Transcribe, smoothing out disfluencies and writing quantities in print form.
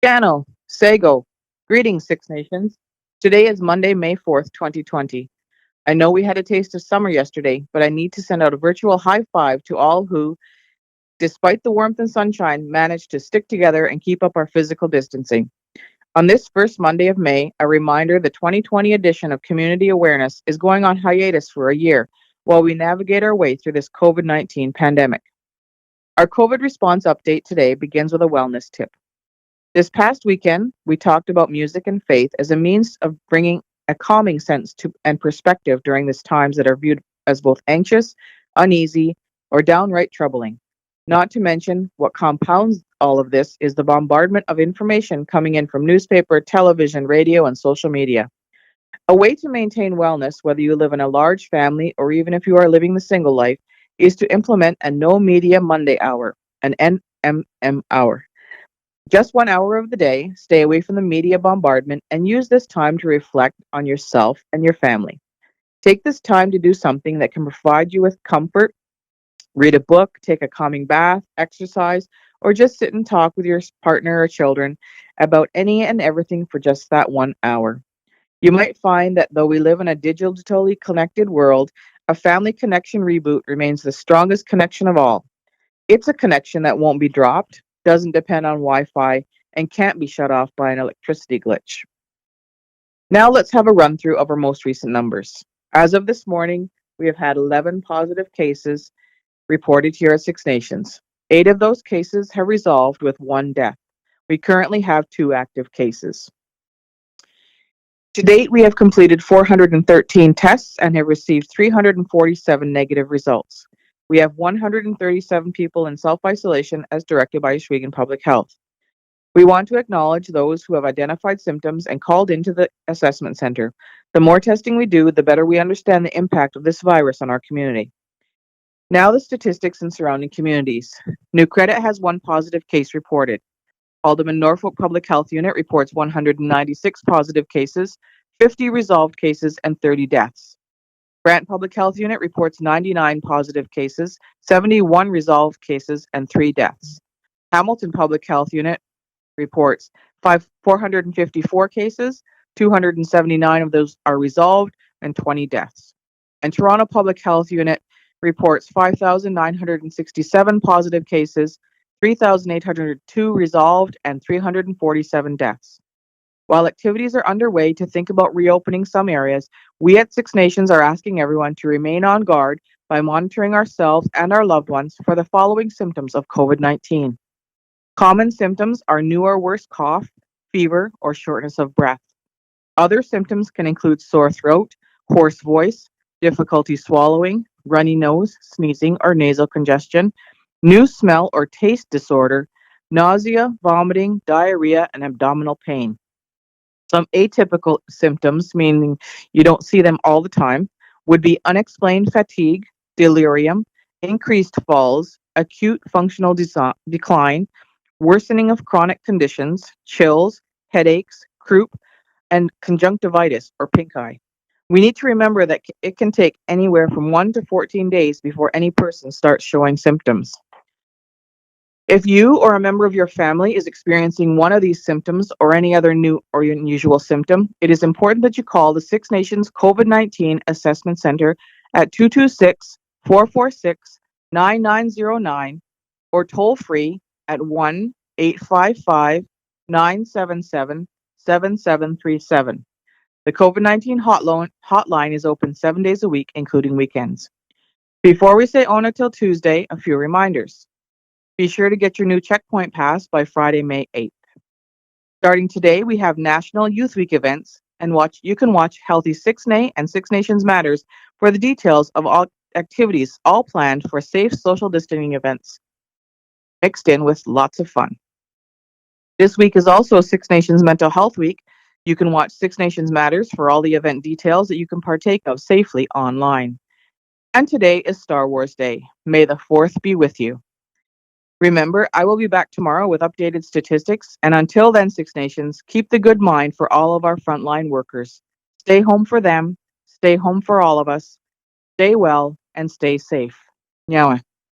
Gano, Sago. Greetings, Six Nations. Today is Monday, May 4th, 2020. I know we had a taste of summer yesterday, but I need to send out a virtual high five to all who, despite the warmth and sunshine, managed to stick together and keep up our physical distancing. On this first Monday of May, a reminder the 2020 edition of Community Awareness is going on hiatus for a year while we navigate our way through this COVID-19 pandemic. Our COVID response update today begins with a wellness tip. This past weekend, we talked about music and faith as a means of bringing a calming sense to and perspective during these times that are viewed as both anxious, uneasy, or downright troubling. Not to mention, what compounds all of this is the bombardment of information coming in from newspaper, television, radio, and social media. A way to maintain wellness, whether you live in a large family or even if you are living the single life, is to implement a no media Monday hour, an NMM hour. Just 1 hour of the day, stay away from the media bombardment and use this time to reflect on yourself and your family. Take this time to do something that can provide you with comfort. Read a book, take a calming bath, exercise, or just sit and talk with your partner or children about any and everything for just that 1 hour. You might find that though we live in a digitally connected world, a family connection reboot remains the strongest connection of all. It's a connection that won't be dropped, doesn't depend on Wi Fi, and can't be shut off by an electricity glitch. Now let's have a run through of our most recent numbers. As of this morning, we have had 11 positive cases reported here at Six Nations. 8 of those cases have resolved with 1 death. We currently have 2 active cases. To date, we have completed 413 tests and have received 347 negative results. We have 137 people in self-isolation as directed by Oswego Public Health. We want to acknowledge those who have identified symptoms and called into the assessment center. The more testing we do, the better we understand the impact of this virus on our community. Now the statistics in surrounding communities. New Credit has 1 positive case reported. Alderman Norfolk Public Health Unit reports 196 positive cases, 50 resolved cases, and 30 deaths. Brant Public Health Unit reports 99 positive cases, 71 resolved cases, and 3 deaths. Hamilton Public Health Unit reports 454 cases, 279 of those are resolved, and 20 deaths. And Toronto Public Health Unit reports 5,967 positive cases, 3,802 resolved, and 347 deaths. While activities are underway to think about reopening some areas, we at Six Nations are asking everyone to remain on guard by monitoring ourselves and our loved ones for the following symptoms of COVID-19. Common symptoms are new or worse cough, fever, or shortness of breath. Other symptoms can include sore throat, hoarse voice, difficulty swallowing, runny nose, sneezing, or nasal congestion, new smell or taste disorder, nausea, vomiting, diarrhea, and abdominal pain. Some atypical symptoms, meaning you don't see them all the time, would be unexplained fatigue, delirium, increased falls, acute functional decline, worsening of chronic conditions, chills, headaches, croup, and conjunctivitis or pink eye. We need to remember that it can take anywhere from 1 to 14 days before any person starts showing symptoms. If you or a member of your family is experiencing one of these symptoms or any other new or unusual symptom, it is important that you call the Six Nations COVID-19 Assessment Center at 226-446-9909 or toll free at 1-855-977-7737. The COVID-19 hotline is open 7 days a week, including weekends. Before we say Ona till Tuesday, a few reminders. Be sure to get your new checkpoint pass by Friday, May 8th. Starting today, we have National Youth Week events, and you can watch Healthy Six Nay and Six Nations Matters for the details of all activities, all planned for safe social distancing events, mixed in with lots of fun. This week is also Six Nations Mental Health Week. You can watch Six Nations Matters for all the event details that you can partake of safely online. And today is Star Wars Day. May the 4th be with you. Remember, I will be back tomorrow with updated statistics, and until then, Six Nations, keep the good mind for all of our frontline workers. Stay home for them, stay home for all of us, stay well, and stay safe. Nyawa.